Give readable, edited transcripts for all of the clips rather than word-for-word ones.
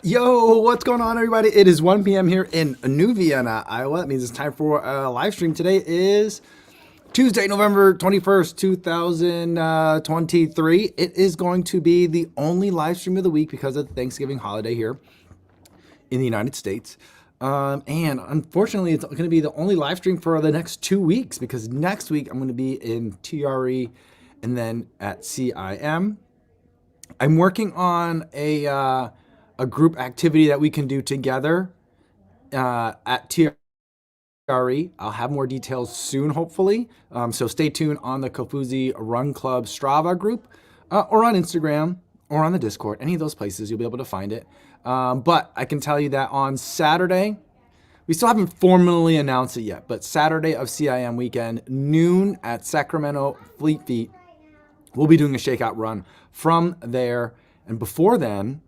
Yo, what's going on, everybody? It is 1 p.m. here in New Vienna, Iowa. That means it's time for a live stream. Today is Tuesday, November 21st, 2023. It is going to be the only live stream of the week because of the Thanksgiving holiday here in the United States. And unfortunately, it's going to be the only live stream for the next 2 weeks because next week I'm going to be in TRE and then at CIM. I'm working on a group activity that we can do together at TRE. I'll have more details soon, hopefully. So stay tuned on the Kofuzi Run Club Strava group or on Instagram or on the Discord. Any of those places, you'll be able to find it. But I can tell you that on Saturday, we still haven't formally announced it yet, but Saturday of CIM weekend, noon at Sacramento Fleet Feet, we'll be doing a shakeout run from there. And before then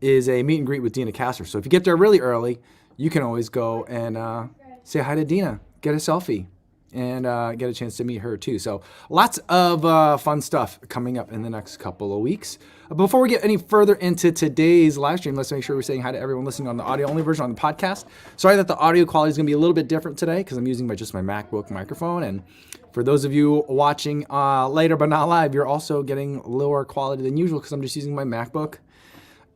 is a meet and greet with Dina Kasser. So if you get there really early, you can always go and say hi to Dina, get a selfie, and get a chance to meet her too. So lots of fun stuff coming up in the next couple of weeks. Before we get any further into today's live stream, let's make sure we're saying hi to everyone listening on the audio-only version on the podcast. Sorry that the audio quality is going to be a little bit different today because I'm using just my MacBook microphone. And for those of you watching later but not live, you're also getting lower quality than usual because I'm just using my MacBook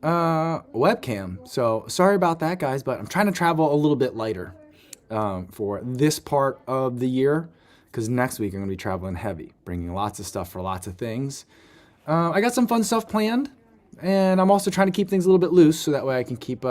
webcam. So sorry about that, guys, but I'm trying to travel a little bit lighter for this part of the year because next week I'm going to be traveling heavy, bringing lots of stuff for lots of things. I got some fun stuff planned, and I'm also trying to keep things a little bit loose so that way I can keep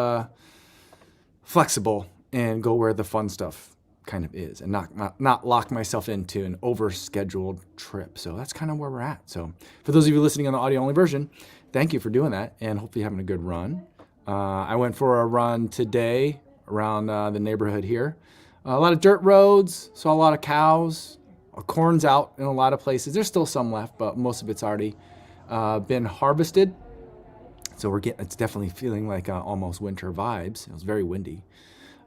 flexible and go where the fun stuff kind of is and not lock myself into an over-scheduled trip. So that's kind of where we're at. So for those of you listening on the audio-only version, thank you for doing that, and hopefully you're having a good run. I went for a run today around the neighborhood here. A lot of dirt roads, saw a lot of cows. Corn's out in a lot of places. There's still some left, but most of it's already been harvested. So it's definitely feeling like almost winter vibes. It was very windy.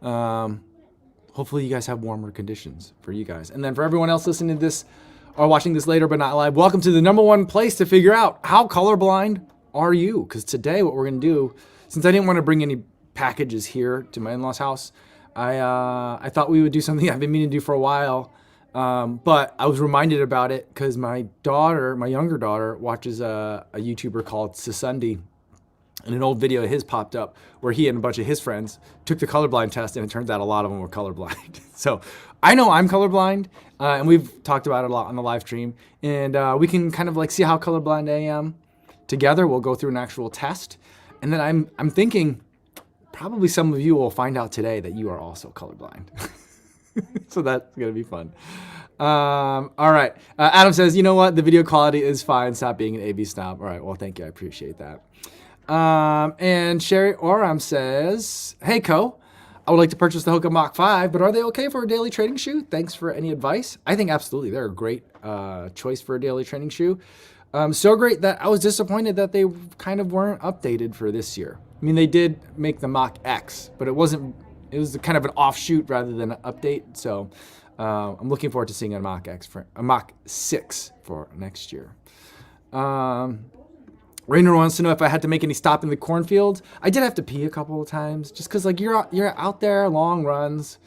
Hopefully you guys have warmer conditions for you guys. And then for everyone else listening to this or watching this later but not live, welcome to the number one place to figure out how colorblind are you? Because today what we're going to do, since I didn't want to bring any packages here to my in-laws' house, I thought we would do something I've been meaning to do for a while. But I was reminded about it because my younger daughter, watches a YouTuber called Sasundi, and an old video of his popped up where he and a bunch of his friends took the colorblind test, and it turns out a lot of them were colorblind. So I know I'm colorblind, and we've talked about it a lot on the live stream, and we can kind of like see how colorblind I am together. We'll go through an actual test, and then I'm thinking probably some of you will find out today that you are also colorblind. So that's going to be fun. All right. Adam says, you know what? The video quality is fine. Stop being an AV snob. All right. Well, thank you. I appreciate that. And Sherry Oram says, hey, Co, I would like to purchase the Hoka Mach 5, but are they okay for a daily training shoe? Thanks for any advice. I think absolutely. They're a great choice for a daily training shoe. So great that I was disappointed that they kind of weren't updated for this year. I mean, they did make the Mach X, but it was kind of an offshoot rather than an update. So I'm looking forward to seeing a Mach 6 for next year. Rainer wants to know if I had to make any stop in the cornfield. I did have to pee a couple of times just because like you're out there, long runs.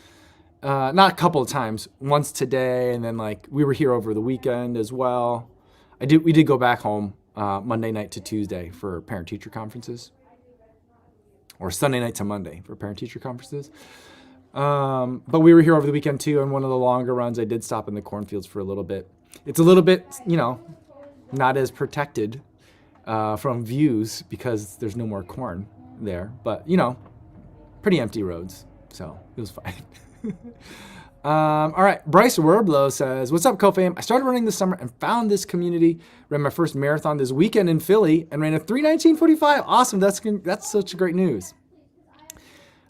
Not a couple of times, once today, and then like we were here over the weekend as well. We did go back home Monday night to Tuesday for parent-teacher conferences. Or Sunday night to Monday for parent-teacher conferences. But we were here over the weekend too, and one of the longer runs, I did stop in the cornfields for a little bit. It's a little bit, not as protected from views because there's no more corn there. But, pretty empty roads, so it was fine. All right, Bryce Werblow says, what's up, Co-Fam? I started running this summer and found this community. Ran my first marathon this weekend in Philly and ran a 3:19:45. Awesome, that's such great news.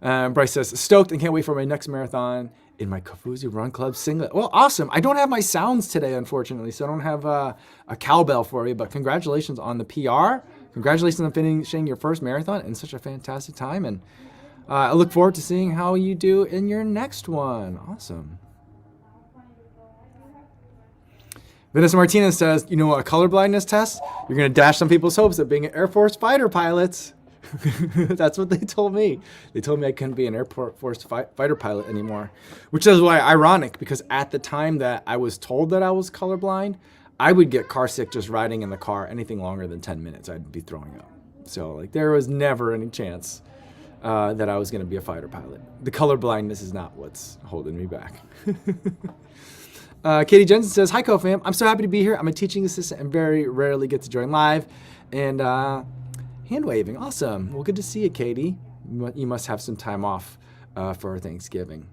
Bryce says, stoked and can't wait for my next marathon in my Kofuzi Run Club singlet. Well, awesome. I don't have my sounds today, unfortunately, so I don't have a cowbell for you, but congratulations on the PR. Congratulations on finishing your first marathon in such a fantastic time, and I look forward to seeing how you do in your next one. Awesome. Vanessa Martinez says, a colorblindness test? You're going to dash some people's hopes of being Air Force fighter pilots. That's what they told me. They told me I couldn't be an Air Force fighter pilot anymore, which is why ironic, because at the time that I was told that I was colorblind, I would get car sick just riding in the car. Anything longer than 10 minutes, I'd be throwing up. So like there was never any chance that I was going to be a fighter pilot. The colorblindness is not what's holding me back. Katie Jensen says, hi, co-fam. I'm so happy to be here. I'm a teaching assistant and very rarely get to join live. And hand waving. Awesome. Well, good to see you, Katie. You must have some time off for Thanksgiving.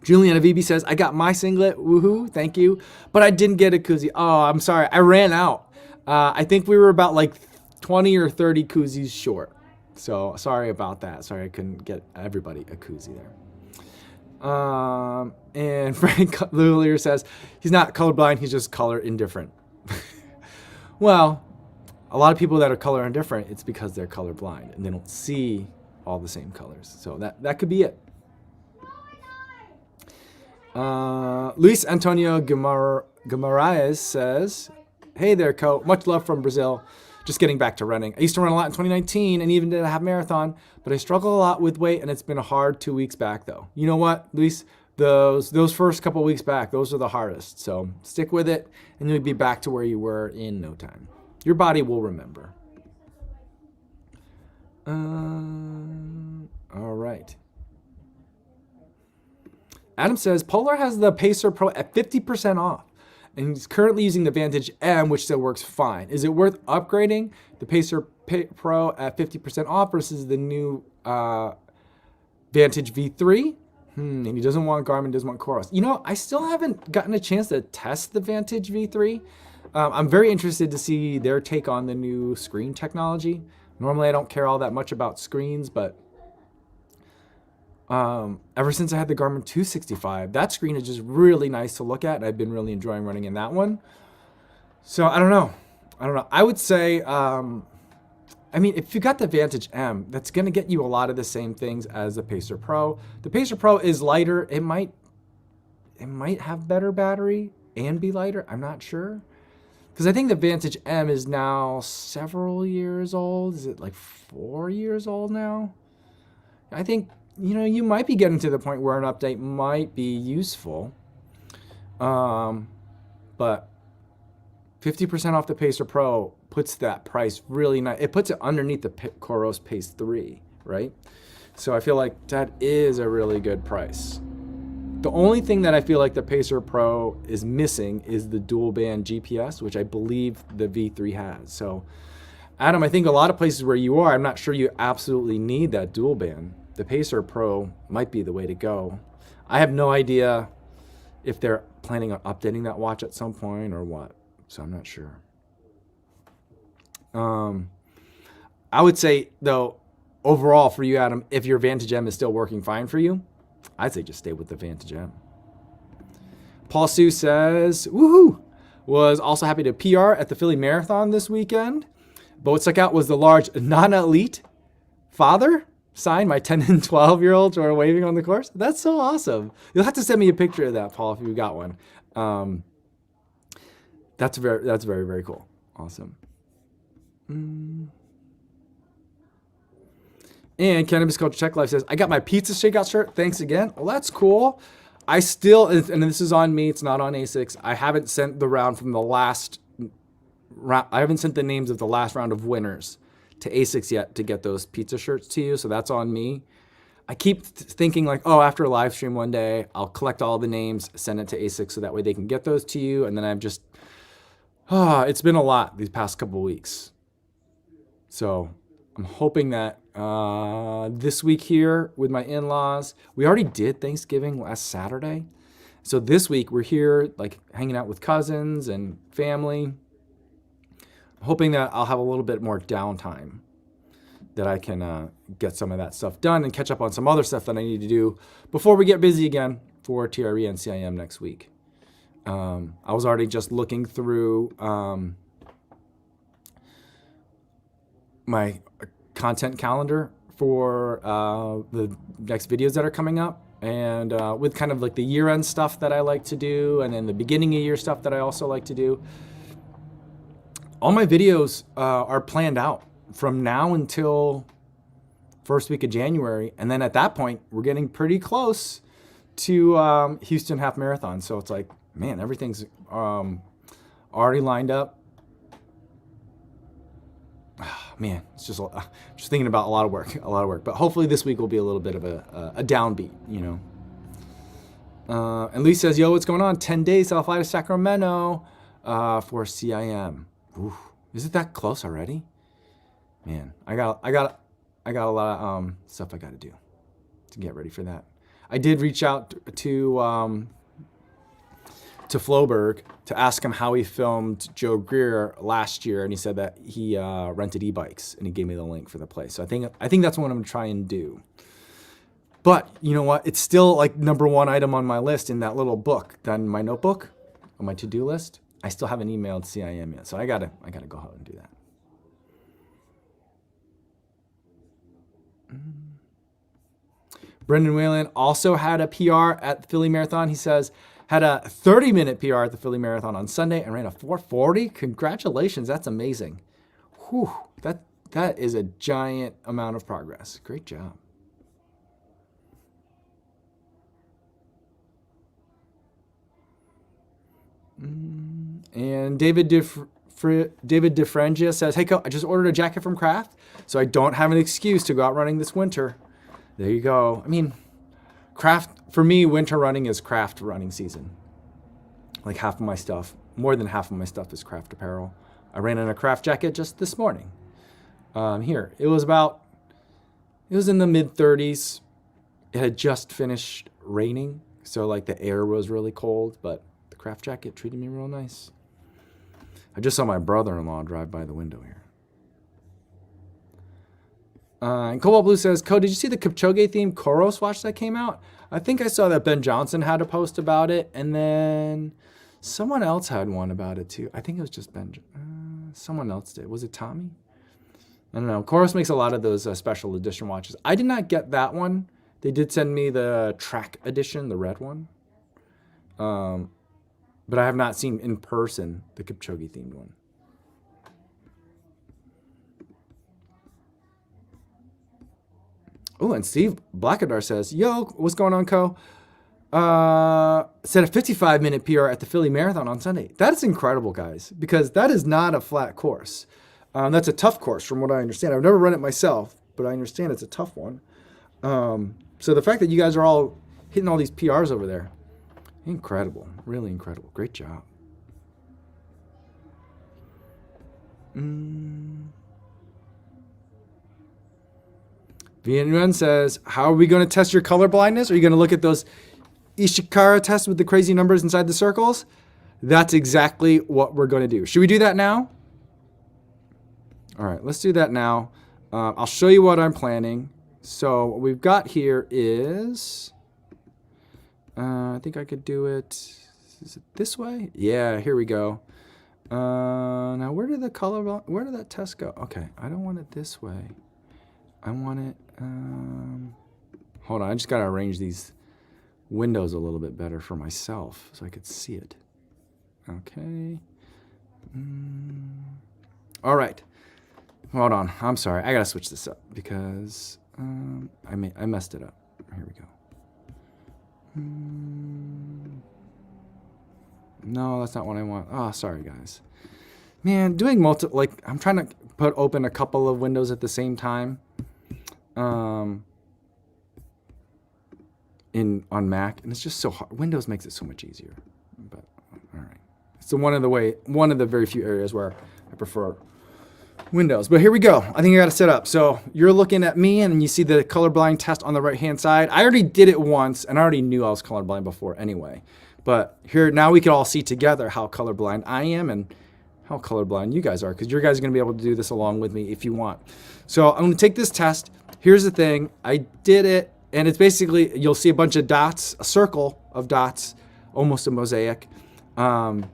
Juliana VB says, I got my singlet. Woohoo. Thank you. But I didn't get a koozie. Oh, I'm sorry. I ran out. I think we were about like 20 or 30 koozies short. So sorry about that. Sorry I couldn't get everybody a koozie there. And Frank Lulier says, he's not colorblind, he's just color indifferent. Well, a lot of people that are color indifferent, it's because they're colorblind and they don't see all the same colors. So that could be it. Luis Antonio Guimaraes says, hey there, Co. Much love from Brazil. Just getting back to running. I used to run a lot in 2019 and even did a half marathon, but I struggle a lot with weight and it's been a hard 2 weeks back though. You know what, Luis? Those first couple weeks back, those are the hardest. So stick with it and you'll be back to where you were in no time. Your body will remember. All right. Adam says, Polar has the Pacer Pro at 50% off. And he's currently using the Vantage M, which still works fine. Is it worth upgrading the Pacer Pro at 50% off versus the new Vantage V3? And he doesn't want Garmin, doesn't want Coros. You know, I still haven't gotten a chance to test the Vantage V3. I'm very interested to see their take on the new screen technology. Normally, I don't care all that much about screens, but ever since I had the Garmin 265, that screen is just really nice to look at, and I've been really enjoying running in that one. So I don't know. I would say, I mean, if you got the Vantage M, that's going to get you a lot of the same things as the Pacer Pro. The Pacer Pro is lighter. It might have better battery and be lighter. I'm not sure. Because I think the Vantage M is now several years old. Is it like 4 years old now? I think, you know, you might be getting to the point where an update might be useful. But 50% off the Pacer Pro puts that price really nice. It puts it underneath the Coros Pace 3, right? So I feel like that is a really good price. The only thing that I feel like the Pacer Pro is missing is the dual band GPS, which I believe the V3 has. So, Adam, I think a lot of places where you are, I'm not sure you absolutely need that dual band. The Pacer Pro might be the way to go. I have no idea if they're planning on updating that watch at some point or what. So I'm not sure. I would say, though, overall for you, Adam, if your Vantage M is still working fine for you, I'd say just stay with the Vantage M. Paul Sue says, woohoo, was also happy to PR at the Philly Marathon this weekend. But what stuck out was the large non-elite father sign. My 10 and 12-year-olds were waving on the course. That's so awesome. You'll have to send me a picture of that, Paul, if you got one. That's very, very cool. Awesome. And Cannabis Culture Check Life says, I got my Pizza Shakeout shirt. Thanks again. Well, that's cool. I still, and this is on me, it's not on ASICS. I haven't sent the round from the last round. I haven't sent the names of the last round of winners to ASICS yet to get those pizza shirts to you. So that's on me. I keep thinking like, oh, after a live stream one day, I'll collect all the names, send it to ASICS so that way they can get those to you. And then I've just, it's been a lot these past couple weeks. So I'm hoping that this week here with my in-laws, we already did Thanksgiving last Saturday. So this week we're here like hanging out with cousins and family. I'm hoping that I'll have a little bit more downtime, that I can get some of that stuff done and catch up on some other stuff that I need to do before we get busy again for TRE and CIM next week. I was already just looking through my content calendar for the next videos that are coming up, and with kind of like the year-end stuff that I like to do, and then the beginning of year stuff that I also like to do. All my videos are planned out from now until first week of January. And then at that point, we're getting pretty close to Houston Half Marathon. So it's like, man, everything's already lined up. Man, it's just thinking about a lot of work. But hopefully this week will be a little bit of a downbeat, you know. And Lee says, yo, what's going on? 10 days, I'll fly to Sacramento for CIM. Ooh, is it that close already? Man, I got a lot of stuff I got to do to get ready for that. I did reach out to Floberg to ask him how he filmed Joe Greer last year, and he said that he rented e-bikes, and he gave me the link for the place. So I think that's what I'm gonna try and do. But you know what? It's still like #1 item on my list in that little book, in my notebook, on my to-do list. I still haven't emailed CIM yet, so I gotta go ahead and do that. Brendan Whalen also had a PR at the Philly Marathon. He says, had a 30-minute PR at the Philly Marathon on Sunday and ran a 4:40. Congratulations, that's amazing. Whew, that is a giant amount of progress. Great job. And David DeFrangia says, hey, I just ordered a jacket from Kraft, so I don't have an excuse to go out running this winter. There you go. I mean, Kraft, for me, winter running is Kraft running season. Like half of my stuff, more than half of my stuff is Kraft apparel. I ran in a Kraft jacket just this morning. Here, it was in the mid-30s. It had just finished raining, so like the air was really cold, but the Kraft jacket treated me real nice. I just saw my brother-in-law drive by the window here. And Cobalt Blue says, Code, did you see the Kipchoge-themed Koros watch that came out? I think I saw that Ben Johnson had a post about it, and then someone else had one about it too. I think it was just Ben. Someone else did. Was it Tommy? I don't know. Koros makes a lot of those special edition watches. I did not get that one. They did send me the track edition, the red one. But I have not seen in person the Kipchoge-themed one. Oh, and Steve Blackadar says, yo, what's going on, Co? Set a 55-minute PR at the Philly Marathon on Sunday. That is incredible, guys, because that is not a flat course. That's a tough course from what I understand. I've never run it myself, but I understand it's a tough one. So the fact that you guys are all hitting all these PRs over there, incredible, really incredible. Great job. VN1 says, how are we going to test your color blindness? Are you going to look at those Ishikara tests with the crazy numbers inside the circles? That's exactly what we're going to do. Should we do that now? All right, let's do that now. I'll show you what I'm planning. So what we've got here is, I think I could do it, is it this way? Yeah, here we go. Now where did that test go? Okay, I don't want it this way. I want it, hold on, I just got to arrange these windows a little bit better for myself so I could see it. Okay. All right. Hold on. I'm sorry. I got to switch this up because I messed it up. Here we go. No, that's not what I want. Oh, sorry, guys. Man, doing I'm trying to open a couple of windows at the same time. On Mac, and it's just so hard. Windows makes it so much easier. But all right, so one of the very few areas where I prefer Windows. But here we go. I think I got to set up. So you're looking at me, and you see the colorblind test on the right-hand side. I already did it once, and I already knew I was colorblind before anyway. But here now we can all see together how colorblind I am and how colorblind you guys are, because you guys are going to be able to do this along with me if you want. So I'm going to take this test. Here's the thing. I did it, and it's basically, you'll see a bunch of dots, a circle of dots, almost a mosaic, and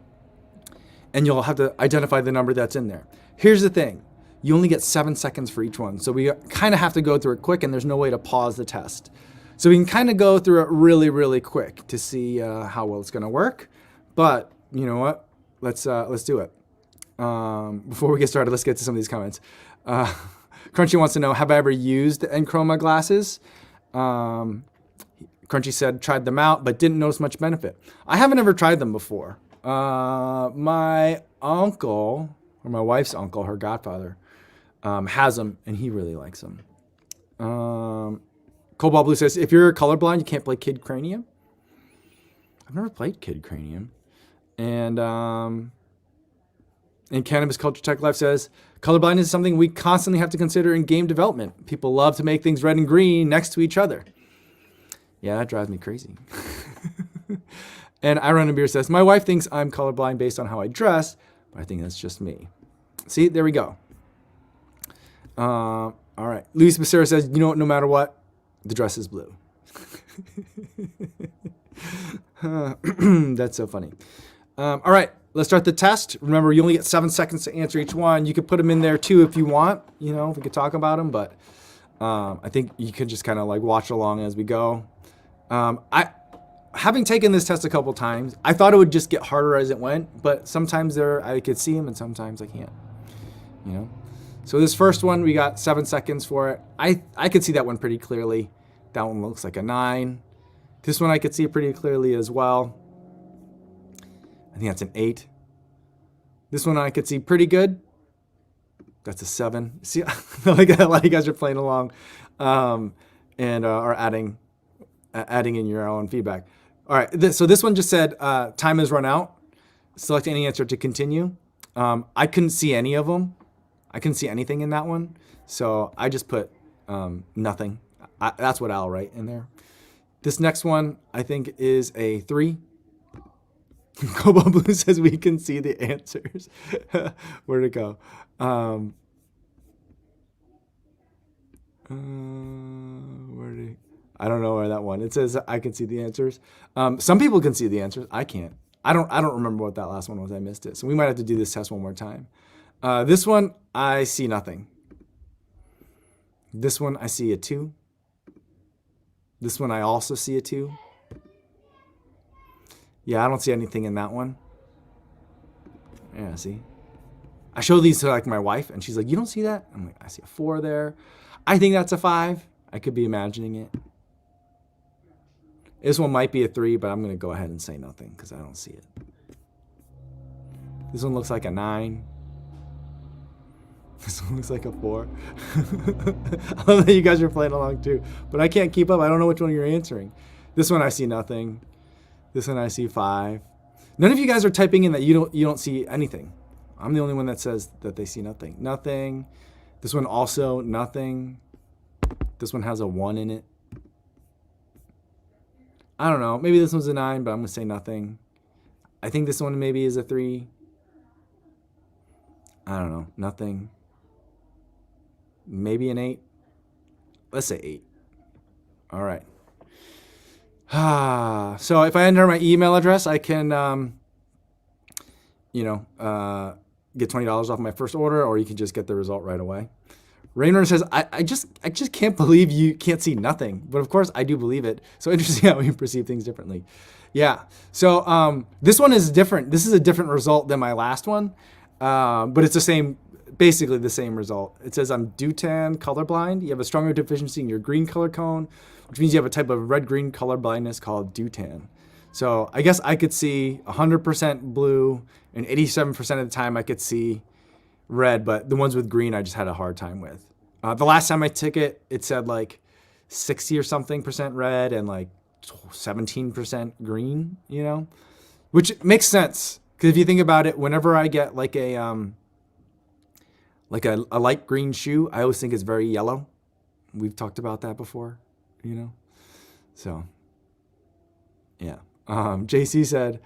you'll have to identify the number that's in there. Here's the thing. You only get 7 seconds for each one, so we kind of have to go through it quick, and there's no way to pause the test. So we can kind of go through it really, really quick to see how well it's going to work. But you know what? Let's do it. Before we get started, let's get to some of these comments. Crunchy wants to know, have I ever used the Enchroma glasses? Crunchy said, tried them out, but didn't notice much benefit. I haven't ever tried them before. My uncle, or my wife's uncle, her godfather, has them, and he really likes them. Cobalt Blue says, if you're colorblind, you can't play Kid Cranium. I've never played Kid Cranium. And Cannabis Culture Tech Life says, colorblind is something we constantly have to consider in game development. People love to make things red and green next to each other. Yeah, that drives me crazy. And Iron and Beer says, my wife thinks I'm colorblind based on how I dress, but I think that's just me. See, there we go. All right. Luis Becerra says, you know what, no matter what, the dress is blue. That's so funny. All right, let's start the test. Remember, you only get 7 seconds to answer each one. You could put them in there too if you want, you know, if we could talk about them, but I think you could just kind of like watch along as we go. Having taken this test a couple times, I thought it would just get harder as it went, but sometimes I could see them and sometimes I can't, you know? So this first one, we got 7 seconds for it. I could see that one pretty clearly. That one looks like a 9. This one I could see pretty clearly as well. I think that's an 8. This one I could see pretty good. That's a 7. See, like a lot of you guys are playing along and are adding in your own feedback. All right, so this one just said time has run out. Select any answer to continue. I couldn't see any of them. I couldn't see anything in that one. So I just put nothing. That's what I'll write in there. This next one, I think, is a 3. Cobalt Blue says we can see the answers. Where'd it go? I don't know where that one. It says I can see the answers. Some people can see the answers. I can't. I don't remember what that last one was. I missed it. So we might have to do this test one more time. This one, I see nothing. This one, I see a 2. This one, I also see a 2. Yeah, I don't see anything in that one. Yeah, see? I show these to like my wife, and she's like, you don't see that? I'm like, I see a 4 there. I think that's a 5. I could be imagining it. This one might be a 3, but I'm going to go ahead and say nothing because I don't see it. This one looks like a 9. This one looks like a 4. I love that you guys are playing along too, but I can't keep up. I don't know which one you're answering. This one I see nothing. This one I see 5. None of you guys are typing in that you don't see anything. I'm the only one that says that they see nothing. Nothing. This one also nothing. This one has a 1 in it. I don't know. Maybe this one's a 9, but I'm going to say nothing. I think this one maybe is a 3. I don't know. Nothing. Maybe an 8. Let's say 8. All right. So if I enter my email address, I can, get $20 off my first order, or you can just get the result right away. Raynor says, I just can't believe you can't see nothing. But of course, I do believe it. So interesting how we perceive things differently. Yeah. So this one is different. This is a different result than my last one. But it's the same, basically the same result. It says I'm Dutan colorblind. You have a stronger deficiency in your green color cone, which means you have a type of red-green color blindness called Dutan. So I guess I could see 100% blue, and 87% of the time I could see red, but the ones with green I just had a hard time with. The last time I took it, it said like 60 or something % red and like 17% green, you know, which makes sense. Because if you think about it, whenever I get like a light green shoe, I always think it's very yellow. We've talked about that before, you know. So, yeah. JC said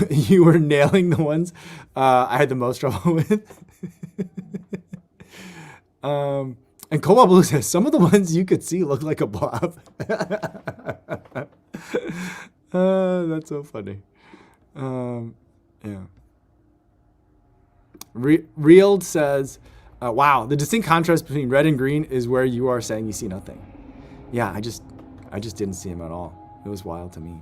you were nailing the ones I had the most trouble with. And Cobalt Blue says some of the ones you could see look like a blob. That's so funny. Yeah. Reeled says, wow, the distinct contrast between red and green is where you are saying you see nothing. Yeah, I just didn't see him at all. It was wild to me.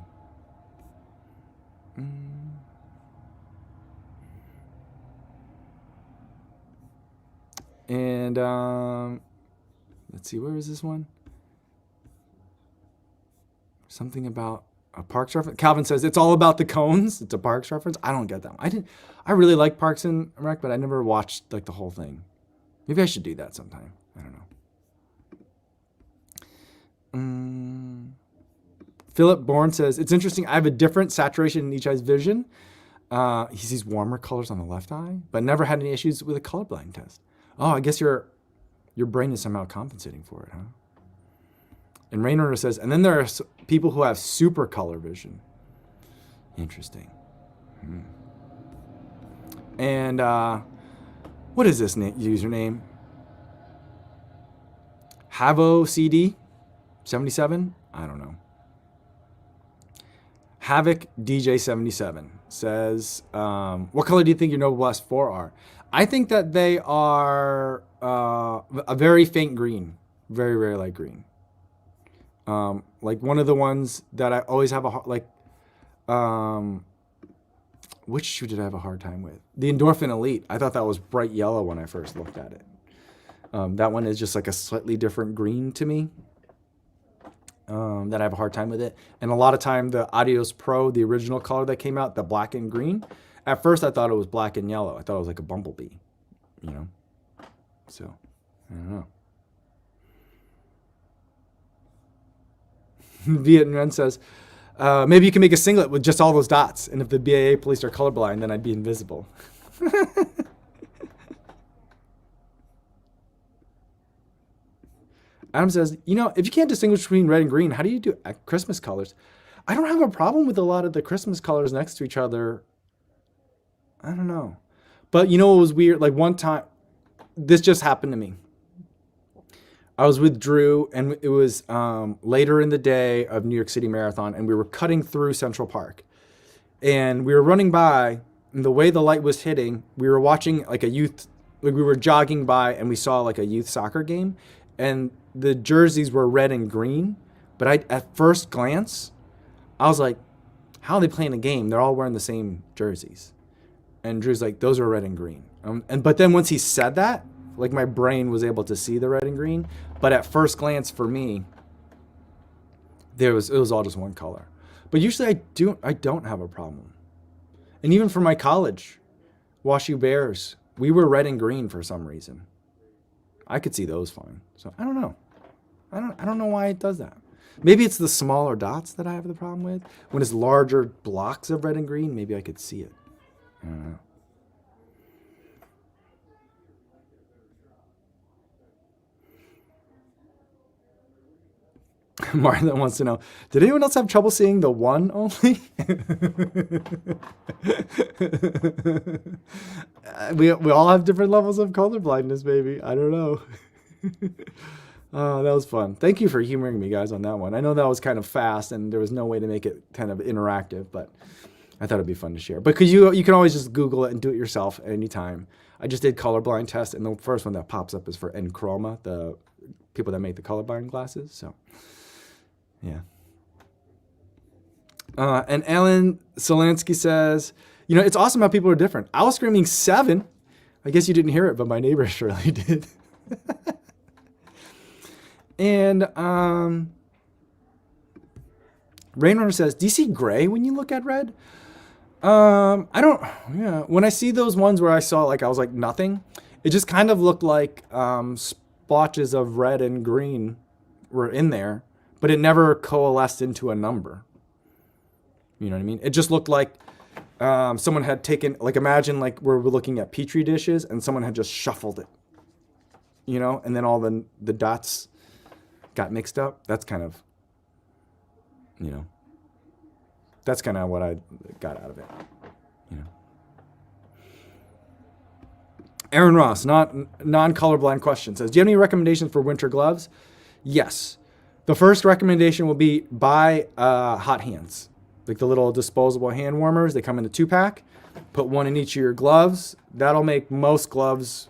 And let's see, where is this one? Something about a Parks reference. Calvin says it's all about the cones. It's a Parks reference. I don't get that one. I really like Parks and Rec, but I never watched like the whole thing. Maybe I should do that sometime. I don't know. Philip Bourne says, it's interesting. I have a different saturation in each eye's vision. He sees warmer colors on the left eye, but never had any issues with a colorblind test. Oh, I guess your brain is somehow compensating for it, huh? And Rainer says, and then there are people who have super color vision. Interesting. And what is this username? HavoCD77? I don't know. Havoc DJ77 says, what color do you think your Nobel Blast 4 are? I think that they are a very faint green. Very, very light green. Like one of the ones that I always have which shoe did I have a hard time with? The Endorphin Elite. I thought that was bright yellow when I first looked at it. That one is just like a slightly different green to me. That I have a hard time with it. And a lot of time the Adios Pro, the original color that came out, the black and green, at first I thought it was black and yellow. I thought it was like a bumblebee, you know? So, I don't know. Vietnam says, maybe you can make a singlet with just all those dots. And if the BAA police are colorblind, then I'd be invisible. Adam says, if you can't distinguish between red and green, how do you do Christmas colors? I don't have a problem with a lot of the Christmas colors next to each other. I don't know. But it was weird? Like one time, this just happened to me. I was with Drew, and it was later in the day of New York City Marathon, and we were cutting through Central Park. And we were running by, and the way the light was hitting, we were watching like we were jogging by, and we saw like a youth soccer game. And the jerseys were red and green, but at first glance, I was like, how are they playing the game? They're all wearing the same jerseys. And Drew's like, those are red and green. But then once he said that, like my brain was able to see the red and green. But at first glance for me, it was all just one color. But usually I don't have a problem. And even for my college, WashU Bears, we were red and green for some reason. I could see those fine. So I don't know. I don't know why it does that. Maybe it's the smaller dots that I have the problem with. When it's larger blocks of red and green, maybe I could see it. I don't know. Martha wants to know, did anyone else have trouble seeing the one only? we all have different levels of color blindness, baby. I don't know. Oh, that was fun. Thank you for humoring me, guys, on that one. I know that was kind of fast, and there was no way to make it kind of interactive, but I thought it'd be fun to share. But because you can always just Google it and do it yourself at any time. I just did colorblind test, and the first one that pops up is for Enchroma, the people that make the colorblind glasses. So, yeah. And Alan Solansky says, it's awesome how people are different. I was screaming 7. I guess you didn't hear it, but my neighbor surely did. And Rainrunner says, do you see gray when you look at red? I don't, yeah. When I see those ones where I saw, I was like, nothing, it just kind of looked like splotches of red and green were in there, but it never coalesced into a number. You know what I mean? It just looked like someone had taken, imagine we're looking at Petri dishes and someone had just shuffled it, and then all the dots got mixed up. That's kind of, that's kind of what I got out of it, Aaron Ross, non-colorblind question, says, do you have any recommendations for winter gloves? Yes. The first recommendation will be buy hot hands, like the little disposable hand warmers. They come in a 2-pack. Put one in each of your gloves. That'll make most gloves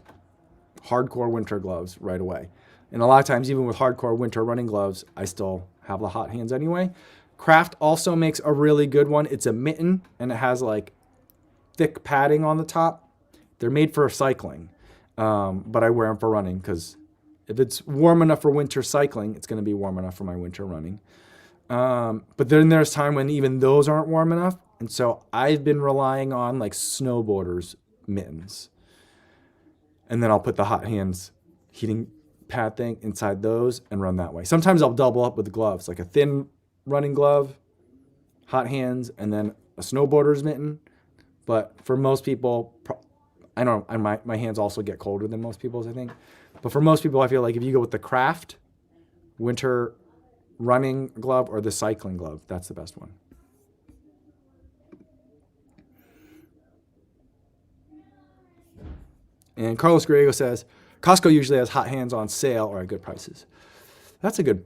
hardcore winter gloves right away. And a lot of times, even with hardcore winter running gloves, I still have the hot hands anyway. Kraft also makes a really good one. It's a mitten, and it has thick padding on the top. They're made for cycling. but I wear them for running because if it's warm enough for winter cycling, it's going to be warm enough for my winter running. But then there's time when even those aren't warm enough. And so I've been relying on like snowboarders mittens. And then I'll put the hot hands heating pad thing inside those and run that way. Sometimes I'll double up with gloves, like a thin running glove, hot hands, and then a snowboarder's mitten. But for most people, I don't know, my hands also get colder than most people's, I think. But for most people, I feel like if you go with the craft winter running glove or the cycling glove, that's the best one. And Carlos Griego says, Costco usually has hot hands on sale or at good prices. That's a good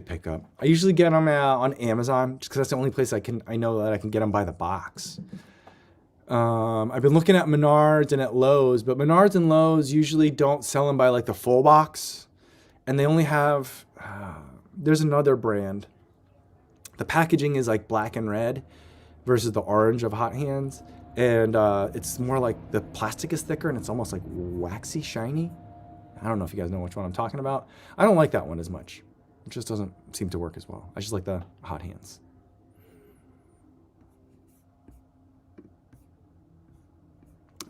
pickup. I usually get them on Amazon just because that's the only place I know that I can get them by the box. I've been looking at Menards and at Lowe's, but Menards and Lowe's usually don't sell them by like the full box. And they only have, there's another brand. The packaging is like black and red versus the orange of Hot Hands. And it's more like the plastic is thicker and it's almost like waxy, shiny. I don't know if you guys know which one I'm talking about. I don't like that one as much. It just doesn't seem to work as well. I just like the Hot Hands.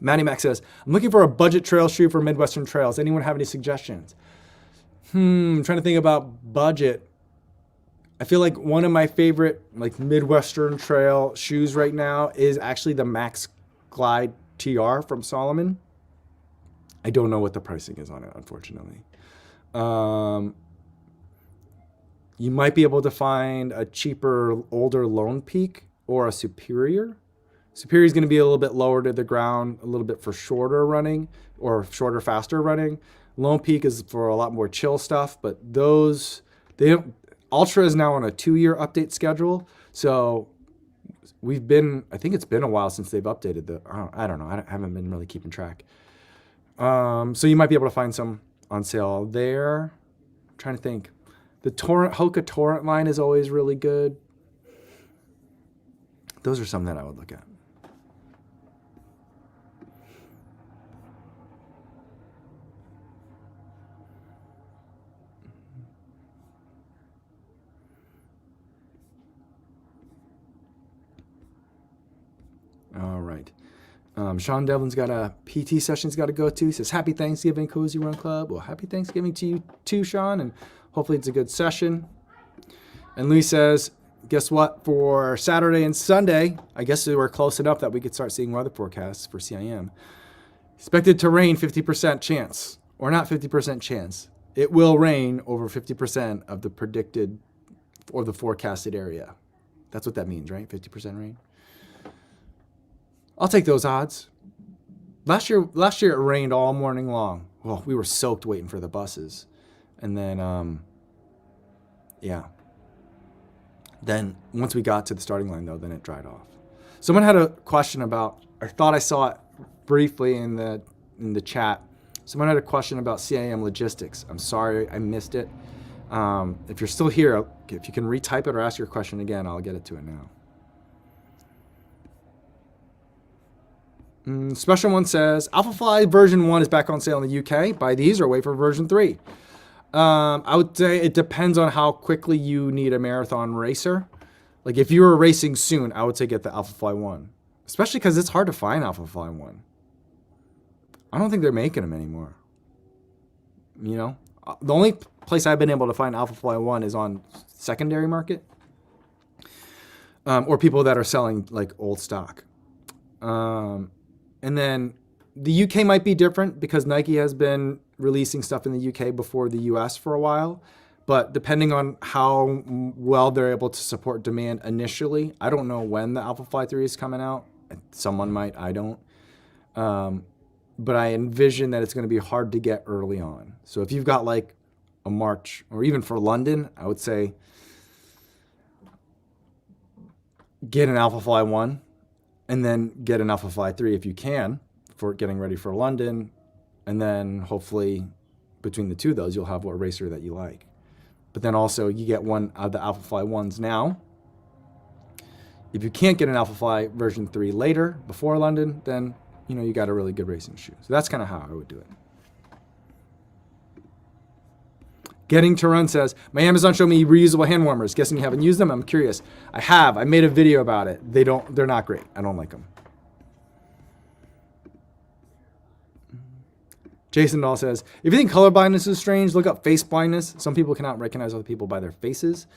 Matty Mac says, I'm looking for a budget trail shoe for Midwestern trails. Anyone have any suggestions? I'm trying to think about budget. I feel like one of my favorite like Midwestern trail shoes right now is actually the Max Glide TR from Solomon. I don't know what the pricing is on it, unfortunately. You might be able to find a cheaper, older Lone Peak or a Superior. Superior is going to be a little bit lower to the ground, a little bit for shorter running or shorter, faster running. Lone Peak is for a lot more chill stuff, but those, Ultra is now on a 2-year update schedule. So I think it's been a while since they've updated I don't know. I haven't been really keeping track. So you might be able to find some on sale there. I'm trying to think. The Hoka Torrent line is always really good. Those are some that I would look at. All right. Sean Devlin's got a PT session he's got to go to. He says, Happy Thanksgiving, Cozy Run Club. Well, happy Thanksgiving to you too, Sean, and hopefully it's a good session. And Louis says, guess what? For Saturday and Sunday, I guess we're close enough that we could start seeing weather forecasts for CIM. Expected to rain 50% chance, or not 50% chance. It will rain over 50% of the predicted or the forecasted area. That's what that means, right? 50% rain. I'll take those odds. Last year it rained all morning long. Well, we were soaked waiting for the buses. And then, Then once we got to the starting line, though, then it dried off. Someone had a question about, I thought I saw it briefly in the chat. Someone had a question about CIM logistics. I'm sorry I missed it. If you're still here, if you can retype it or ask your question again, I'll get it to it now. Special One says, Alphafly version 1 is back on sale in the UK. Buy these or wait for version 3. I would say it depends on how quickly you need a marathon racer. Like if you were racing soon, I would say get the Alphafly 1. Especially because it's hard to find Alphafly 1. I don't think they're making them anymore. You know? The only place I've been able to find Alphafly 1 is on secondary market. Or people that are selling like old stock. And then the UK might be different because Nike has been releasing stuff in the UK before the US for a while. But depending on how well they're able to support demand initially, I don't know when the Alphafly 3 is coming out. Someone might, I don't. But I envision that it's going to be hard to get early on. So if you've got like a March, or even for London, I would say get an Alphafly 1. And then get an Alphafly 3 if you can for getting ready for London. And then hopefully between the two of those, you'll have a racer that you like. But then also you get one of the Alphafly 1s now. If you can't get an Alphafly version 3 later, before London, then you got a really good racing shoe. So that's kind of how I would do it. Getting to Run says, my Amazon showed me reusable hand warmers. Guessing you haven't used them? I'm curious. I have. I made a video about it. They're not great. I don't like them. Jason Dahl says, if you think color blindness is strange, look up face blindness. Some people cannot recognize other people by their faces.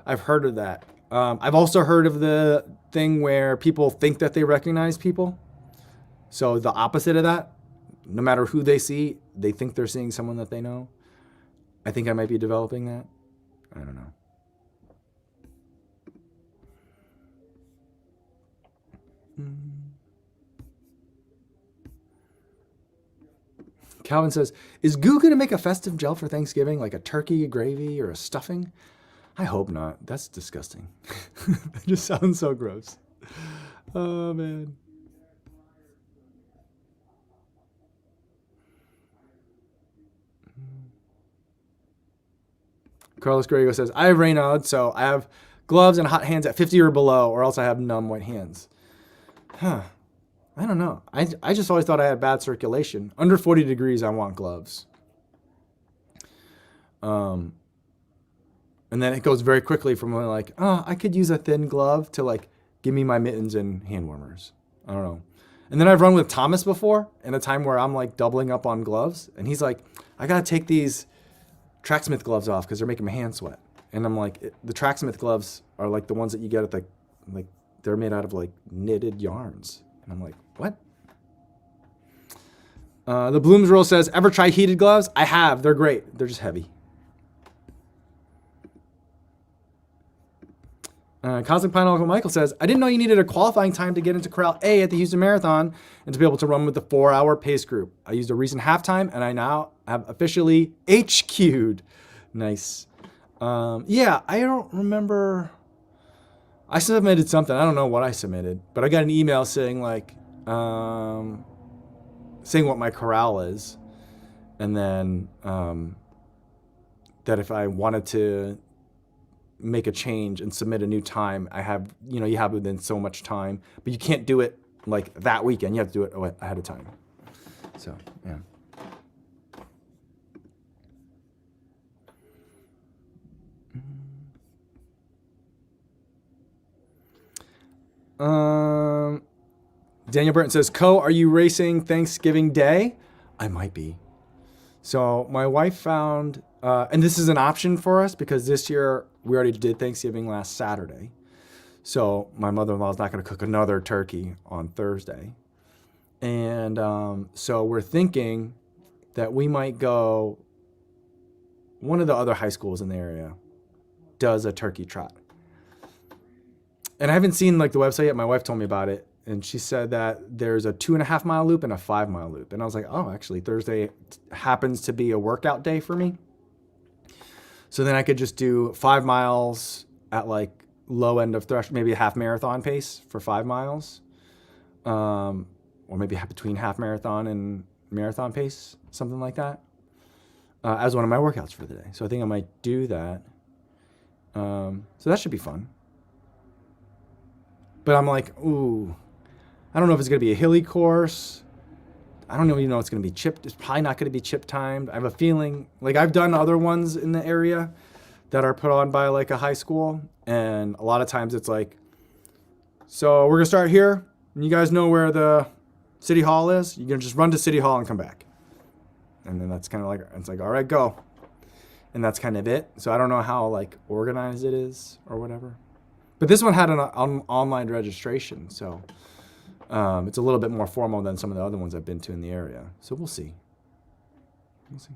I've heard of that. I've also heard of the thing where people think that they recognize people. So the opposite of that, no matter who they see, they think they're seeing someone that they know. I think I might be developing that. I don't know. Calvin says, is goo going to make a festive gel for Thanksgiving, like a turkey, a gravy, or a stuffing? I hope not. That's disgusting. That just sounds so gross. Oh, man. Carlos Guerrero says, I have Raynaud, so I have gloves and hot hands at 50 or below, or else I have numb white hands. Huh. I don't know. I just always thought I had bad circulation. Under 40 degrees, I want gloves. And then it goes very quickly from like, oh, I could use a thin glove to like, give me my mittens and hand warmers. I don't know. And then I've run with Thomas before in a time where I'm like doubling up on gloves. And he's like, I got to take these Tracksmith gloves off because they're making my hands sweat. And I'm like, the Tracksmith gloves are like the ones that you get at the, like, they're made out of like knitted yarns. And I'm like, what? The Blooms Roll says, ever try heated gloves? I have. They're great. They're just heavy. Cosmic Pineapple Michael says, I didn't know you needed a qualifying time to get into Corral A at the Houston Marathon and to be able to run with the 4-hour pace group. I used a recent halftime, and I now have officially HQ'd. Nice. Yeah, I don't remember. I submitted something. I don't know what I submitted, but I got an email saying like, saying what my corral is, and then that if I wanted to make a change and submit a new time, I have, you have within so much time, but you can't do it like that weekend. You have to do it ahead of time. So, yeah. Daniel Burton says, are you racing Thanksgiving Day? I might be. So my wife found, and this is an option for us because this year we already did Thanksgiving last Saturday. So my mother-in-law is not going to cook another turkey on Thursday. And so we're thinking that we might go, one of the other high schools in the area does a turkey trot. And I haven't seen like the website yet. My wife told me about it. And she said that there's a 2.5 mile loop and a 5 mile loop. And I was like, oh, actually Thursday happens to be a workout day for me. So then I could just do 5 miles at like low end of threshold, maybe a half marathon pace for 5 miles. Or maybe between half marathon and marathon pace, something like that, as one of my workouts for the day. So I think I might do that. So that should be fun. But I'm like, ooh, I don't know if it's going to be a hilly course. I don't even know it's going to be chipped. It's probably not going to be chip timed. I have a feeling, like I've done other ones in the area that are put on by like a high school. And a lot of times it's like, so we're going to start here. And you guys know where the city hall is. You're going to just run to city hall and come back. And then that's kind of like, it's like, all right, go. And that's kind of it. So I don't know how like organized it is or whatever. But this one had an online registration, so it's a little bit more formal than some of the other ones I've been to in the area. So we'll see. We'll see.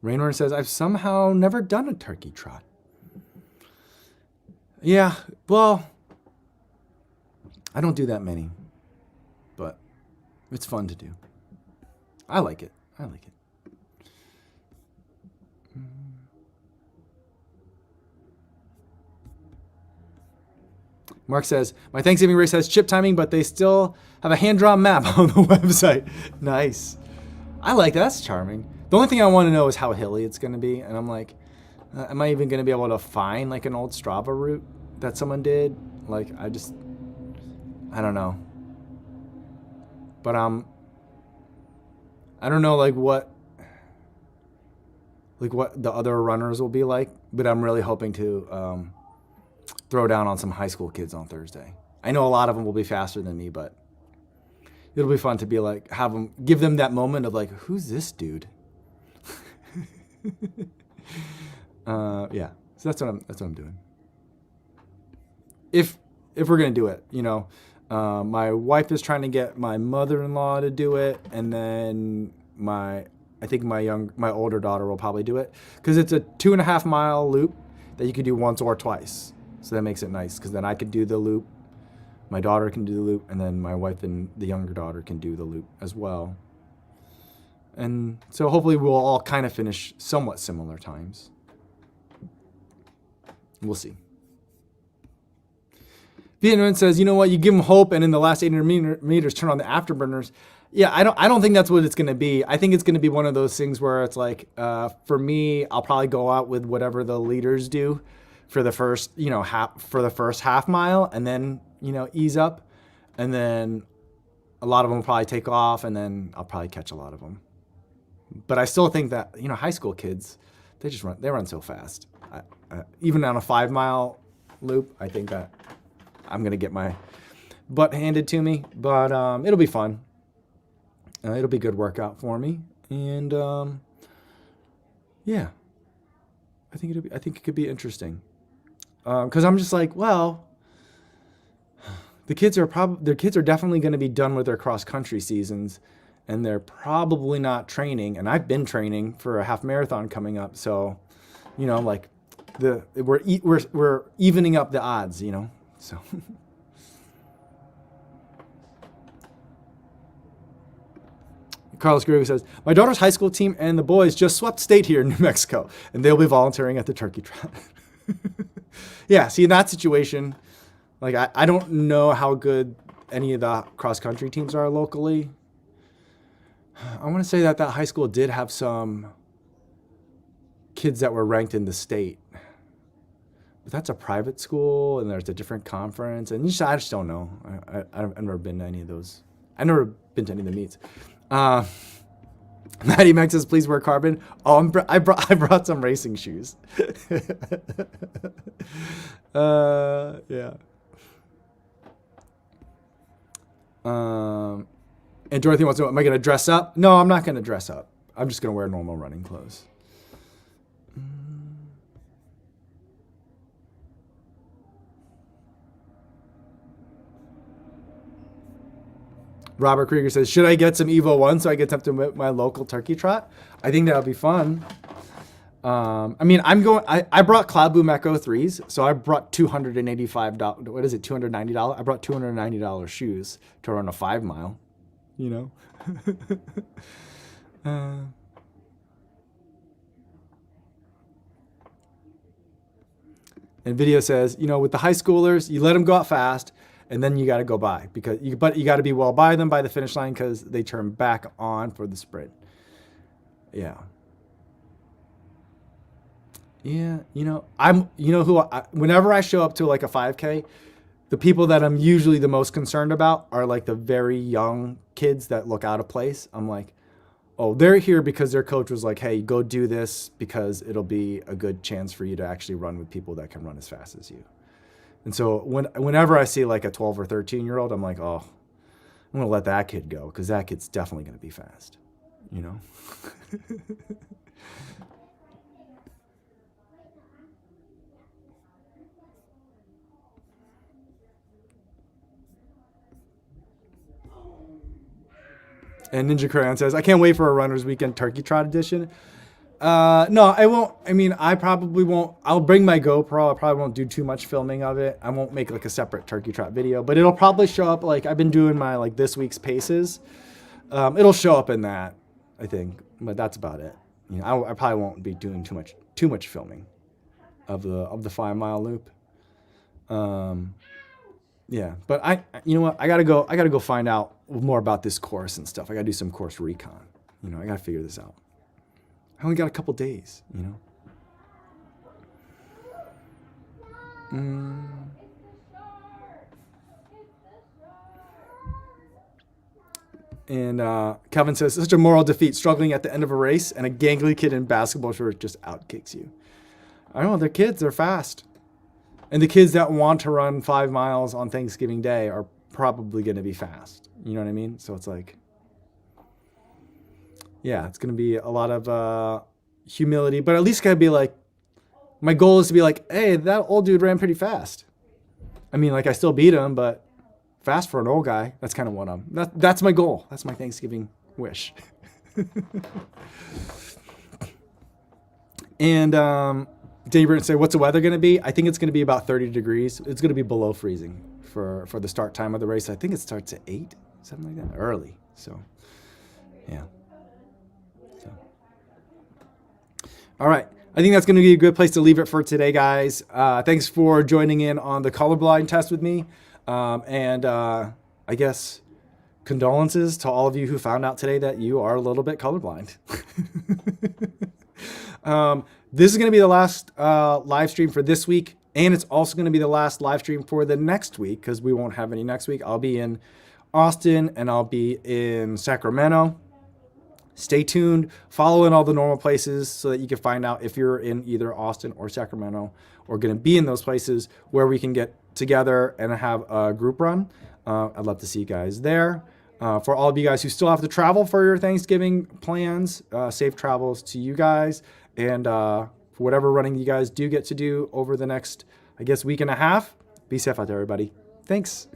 Raynor says, I've somehow never done a turkey trot. Yeah, well, I don't do that many, but it's fun to do. I like it. I like it. Mark says, my Thanksgiving race has chip timing, but they still have a hand-drawn map on the website. Nice. I like that. That's charming. The only thing I want to know is how hilly it's going to be. And I'm like, Am I even going to be able to find like an old Strava route that someone did? Like, I don't know. But I don't know like what the other runners will be like, but I'm really hoping to throw down on some high school kids on Thursday. I know a lot of them will be faster than me, but it'll be fun to be like, give them that moment of like, who's this dude? Yeah, so that's what I'm doing. If we're gonna do it, my wife is trying to get my mother-in-law to do it, and then I think my older daughter will probably do it, because it's a 2.5 mile loop that you could do once or twice. So that makes it nice, because then I could do the loop, my daughter can do the loop, and then my wife and the younger daughter can do the loop as well. And so hopefully we'll all kind of finish somewhat similar times. We'll see. Vietnam says, you know what, you give them hope, and in the last 800 meters, turn on the afterburners. Yeah, I don't think that's what it's going to be. I think it's going to be one of those things where it's like, for me, I'll probably go out with whatever the leaders do for the first, half mile, and then, ease up. And then a lot of them will probably take off, and then I'll probably catch a lot of them. But I still think that, high school kids, they run so fast. Even on a 5 mile loop, I think that I'm going to get my butt handed to me, but it'll be fun. It'll be a good workout for me. And yeah, I think it could be interesting. Cause I'm just like, well, their kids are definitely going to be done with their cross country seasons, and they're probably not training. And I've been training for a half marathon coming up. So, like we're evening up the odds, so. Carlos Guerrero says, my daughter's high school team and the boys just swept state here in New Mexico, and they'll be volunteering at the turkey trot. Yeah, see, in that situation, like I don't know how good any of the cross-country teams are locally. I want to say that high school did have some kids that were ranked in the state. But that's a private school, and there's a different conference, and I just don't know. I've never been to any of those. I've never been to any of the meets. Maddie Max says, please wear carbon. Oh, I brought some racing shoes. Yeah. And Dorothy wants to know, am I going to dress up? No, I'm not going to dress up. I'm just going to wear normal running clothes. Robert Krieger says, should I get some Evo 1 so I get tempted with my local turkey trot? I think that would be fun. I brought Cloud Boom Echo 3s, so I brought $285. What is it, $290? I brought $290 shoes to run a 5 mile, And video says, with the high schoolers, you let them go out fast, and then you got to go by, but you got to be well by them by the finish line, because they turn back on for the sprint. Yeah. Yeah. Whenever I show up to like a 5K, the people that I'm usually the most concerned about are like the very young kids that look out of place. I'm like, oh, they're here because their coach was like, hey, go do this because it'll be a good chance for you to actually run with people that can run as fast as you. And so whenever I see like a 12 or 13-year-old, I'm like, oh, I'm going to let that kid go, because that kid's definitely going to be fast, And Ninja Crayon says, I can't wait for a Runner's Weekend Turkey Trot edition. No, I won't. I probably won't. I'll bring my GoPro. I probably won't do too much filming of it. I won't make like a separate turkey trot video, but it'll probably show up. Like I've been doing my like this week's paces. It'll show up in that, I think, but that's about it. I probably won't be doing too much filming of the 5 mile loop. Yeah, but you know what? I gotta go find out more about this course and stuff. I gotta do some course recon. I gotta figure this out. I only got a couple days, And Calvin says, such a moral defeat, struggling at the end of a race, and a gangly kid in basketball shirt just outkicks you. I don't know, they're kids, they're fast. And the kids that want to run 5 miles on Thanksgiving Day are probably going to be fast. You know what I mean? So it's like, yeah, it's going to be a lot of humility, but at least got to be like, my goal is to be like, hey, that old dude ran pretty fast. I mean, like, I still beat him, but fast for an old guy. That's kind of what that's my goal. That's my Thanksgiving wish. And Danny Burton said, what's the weather going to be? I think it's going to be about 30 degrees. It's going to be below freezing for the start time of the race. I think it starts at 8, something like that, early. So, yeah. So, all right. I think that's going to be a good place to leave it for today, guys. Thanks for joining in on the colorblind test with me. I guess condolences to all of you who found out today that you are a little bit colorblind. This is going to be the last live stream for this week, and it's also going to be the last live stream for the next week because we won't have any next week. I'll be in Austin and I'll be in Sacramento. Stay tuned. Follow in all the normal places so that you can find out if you're in either Austin or Sacramento or going to be in those places where we can get together and have a group run. I'd love to see you guys there. For all of you guys who still have to travel for your Thanksgiving plans, safe travels to you guys. And for whatever running you guys do get to do over the next, I guess, week and a half, be safe out there, everybody. Thanks.